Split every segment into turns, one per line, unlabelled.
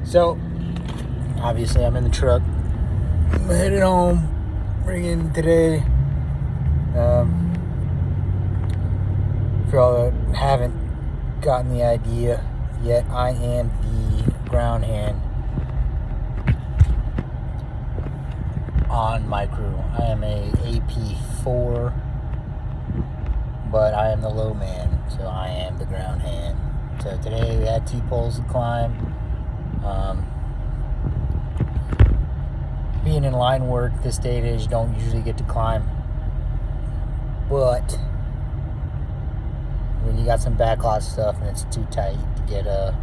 So, obviously, I'm in the truck. I'm headed home. Ringing today. For all that haven't gotten the idea yet, I am the ground hand on my crew. I am a AP4, but I am the low man, so I am the ground hand. So today we had 2 poles to climb. Being in line work this day and age, you don't usually get to climb, but when you got some backlot stuff and it's too tight to get a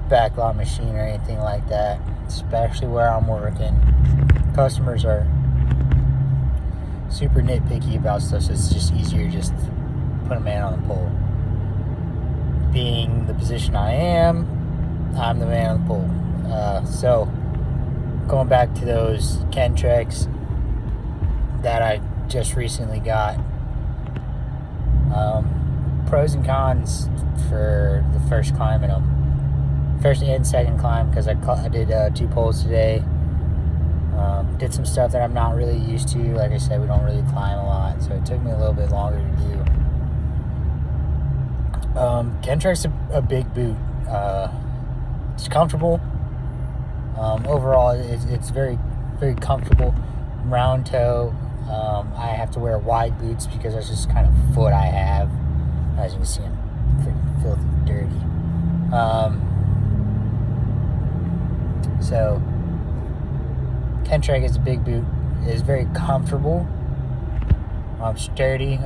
backlot machine or anything like that, especially where I'm working, customers are super nitpicky about stuff, so it's just easier just to put a man on the pole. Being the position I am, I'm the man on the pole. So going back to those Kenetreks that I just recently got, pros and cons for the first climb in them. First and second climb, because I did 2 poles today. Did some stuff that I'm not really used to. Like I said, we don't really climb a lot, so it took me a little bit longer to do. Kenetrek's a big boot. It's comfortable. Overall, it's very, very comfortable. Round toe. I have to wear wide boots because that's just kind of foot I have. As you can see, I'm freaking filthy dirty. So, Kenetrek is a big boot. It is very comfortable. Sturdy.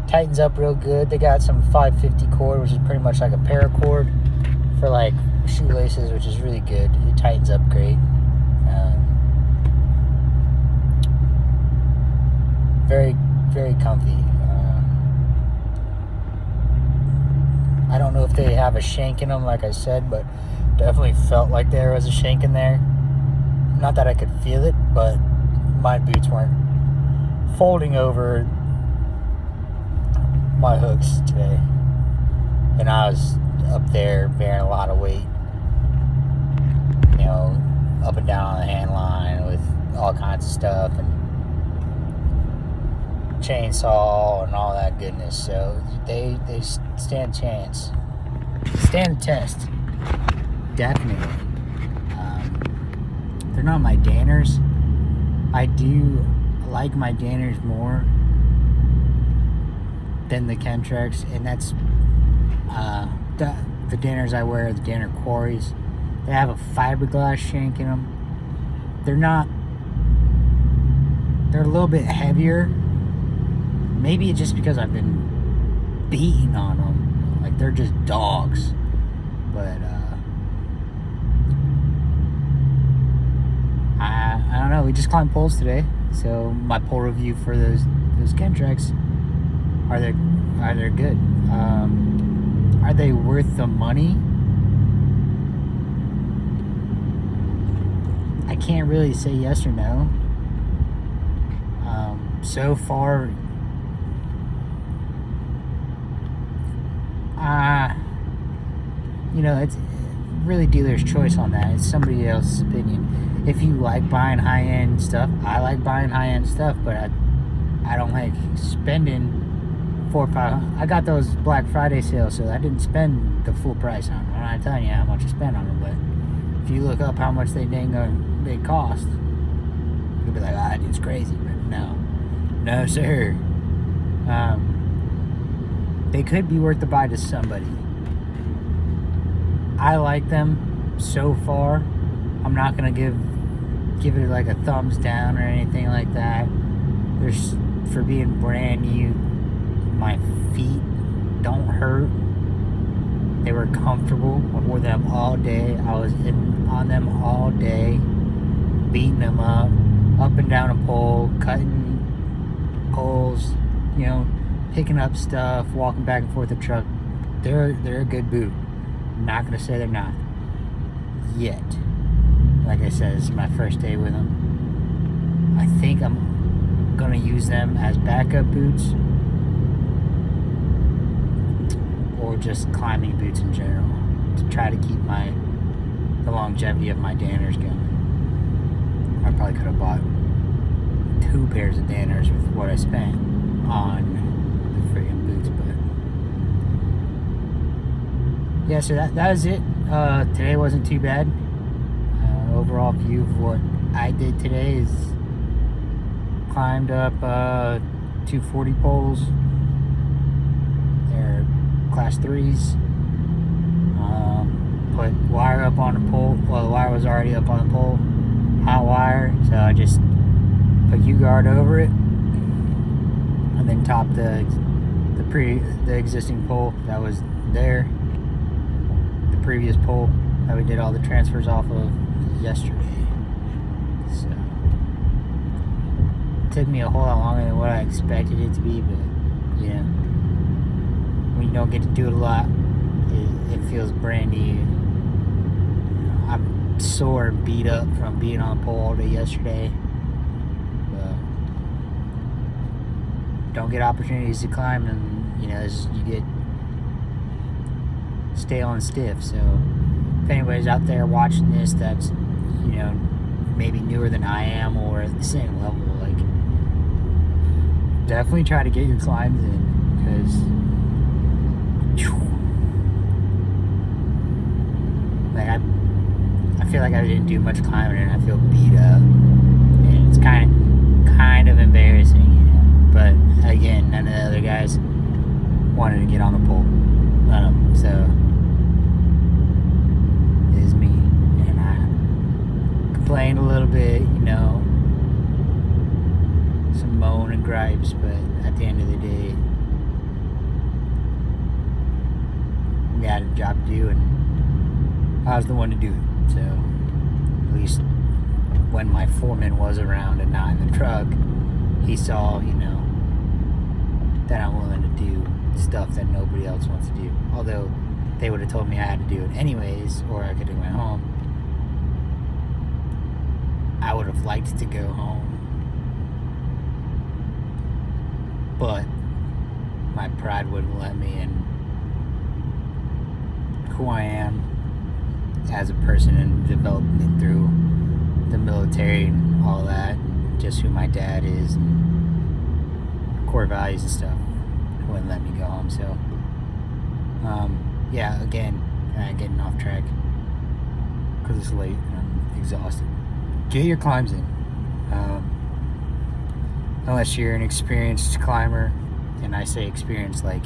Tightens up real good. They got some 550 cord, which is pretty much like a paracord for like shoelaces, which is really good. It tightens up great. Very, very comfy. I don't know if they have a shank in them, like I said, but definitely felt like there was a shank in there. Not that I could feel it, but my boots weren't folding over my hooks today. And I was up there bearing a lot of weight, up and down on the hand line with all kinds of stuff and chainsaw and all that goodness. So they stand a chance, stand a test, definitely. They're not my Danners. I do like my Danners more than the Kenetreks, and that's the Danners I wear are the Danner Quarries. They have a fiberglass shank in them. They're a little bit heavier. Maybe it's just because I've been beating on them. Like, they're just dogs. But I don't know. We just climbed poles today, so my pole review for those Kenetreks are they good? Are they worth the money? I can't really say yes or no. So far, it's really dealer's choice on that. It's somebody else's opinion. If you like buying high-end stuff, I like buying high-end stuff, but I don't like spending $400 or $500. I got those Black Friday sales, so I didn't spend the full price on them. I'm not telling you how much I spent on them, but if you look up how much they cost, you'll be like, that dude's crazy. But no sir. They could be worth the buy to somebody. I like them so far. I'm not gonna give it like a thumbs down or anything like that. For being brand new, my feet don't hurt. They were comfortable. I wore them all day. I was on them all day, beating them up and down a pole, cutting poles, picking up stuff, walking back and forth the truck. They're a good boot. I'm not gonna say they're not yet. Like I said, it's my first day with them. I think I'm gonna use them as backup boots or just climbing boots in general to try to keep my the longevity of my Danners going. I probably could have bought 2 pairs of Danners with what I spent on the friggin' boots, but yeah, so that was it. Today wasn't too bad. Overall view of what I did today is climbed up 240 poles. They're class 3s. Put wire up on the pole. Well, the wire was already up on the pole. Hot wire, so I just put U-guard over it and then topped the existing pole that was there, the previous pole that we did all the transfers off of yesterday. So it took me a whole lot longer than what I expected it to be, but you know, when you don't get to do it a lot, it feels brand new. I'm sore and beat up from being on the pole all day yesterday. Don't get opportunities to climb, and you know, you get stale and stiff. So if anybody's out there watching this that's, you know, maybe newer than I am or at the same level, like, definitely try to get your climbs in, because like I feel like I didn't do much climbing and I feel beat up, and it's kind of embarrassing, you know. But again, none of the other guys wanted to get on the pole. None of them. So it is me, and I complained a little bit, you know, some moan and gripes, but at the end of the day, we had a job to do, and I was the one to do it. So at least when my foreman was around and not in the truck, he saw, you know, that I'm willing to do stuff that nobody else wants to do. Although they would have told me I had to do it anyways, or I could have went home. I would have liked to go home, but my pride wouldn't let me, and who I am as a person and development through the military and all that, just who my dad is and core values and stuff, wouldn't let me go home. So yeah, again, getting off track because it's late and I'm exhausted. Get your climbs in, unless you're an experienced climber, and I say experienced like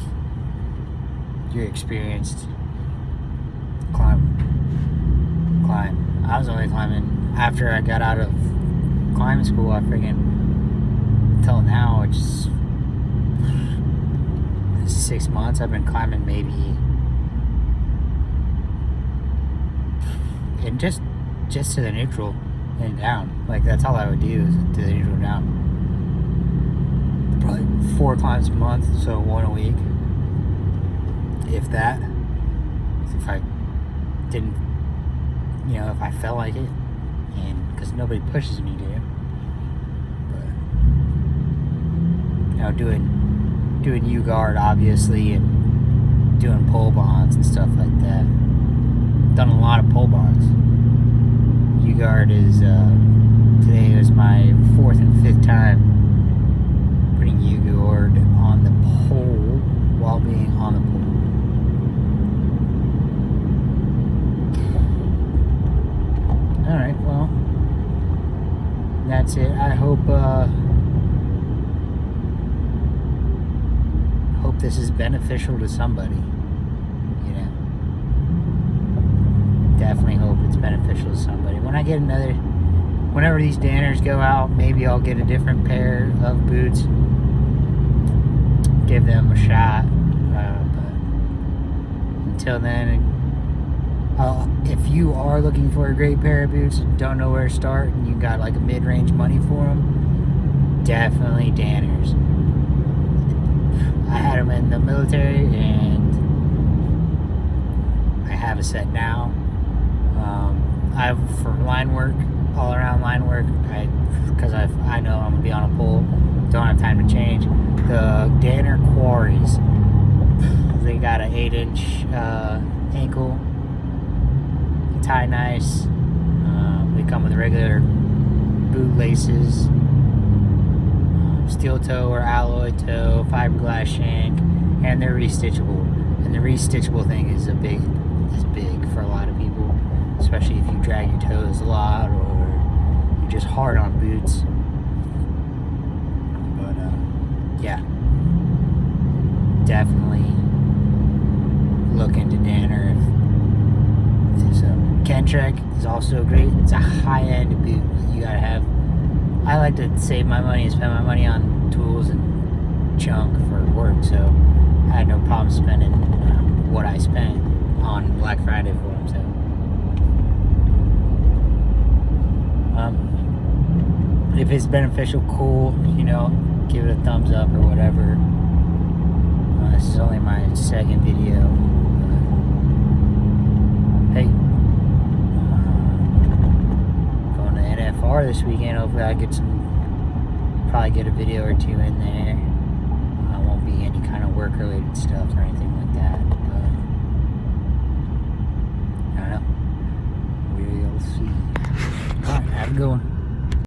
you're experienced. Climb. I was only climbing after I got out of climbing school. I until now, it's 6 months. I've been climbing maybe, and just to the neutral and down. Like, that's all I would do, is to the neutral down. Probably 4 climbs a month, so 1 a week, if that. If I didn't, you know, if I felt like it, and because nobody pushes me to, but you know, doing U-guard obviously, and doing pole bonds and stuff like that. Done a lot of pole bonds. U-guard is today was my 4th and 5th time putting U-guard on the pole while being on the pole. Alright, well, that's it. I hope this is beneficial to somebody, you know. Definitely hope it's beneficial to somebody. Whenever these Danners go out, maybe I'll get a different pair of boots, give them a shot, but until then, if you are looking for a great pair of boots and don't know where to start, and you got like a mid-range money for them, definitely Danners. I had them in the military, and I have a set now. For line work, all around line work, because I know I'm gonna be on a pole, don't have time to change. The Danner Quarries, they got an 8-inch ankle. tie nice. They come with regular boot laces, steel toe or alloy toe, fiberglass shank, and they're restitchable. And the restitchable thing is big for a lot of people, especially if you drag your toes a lot or you're just hard on boots. But yeah, definitely look into Danner. Kenetrek is also great. It's a high-end boot that you gotta have. I like to save my money and spend my money on tools and junk for work, so I had no problem spending what I spent on Black Friday for them. So if it's beneficial, cool, you know, give it a thumbs up or whatever. This is only my second video. Hey, going to NFR this weekend. Hopefully I get probably get a video or two in there. Won't be any kind of work related stuff or anything like that, but I don't know, we'll see. Alright, have a good one.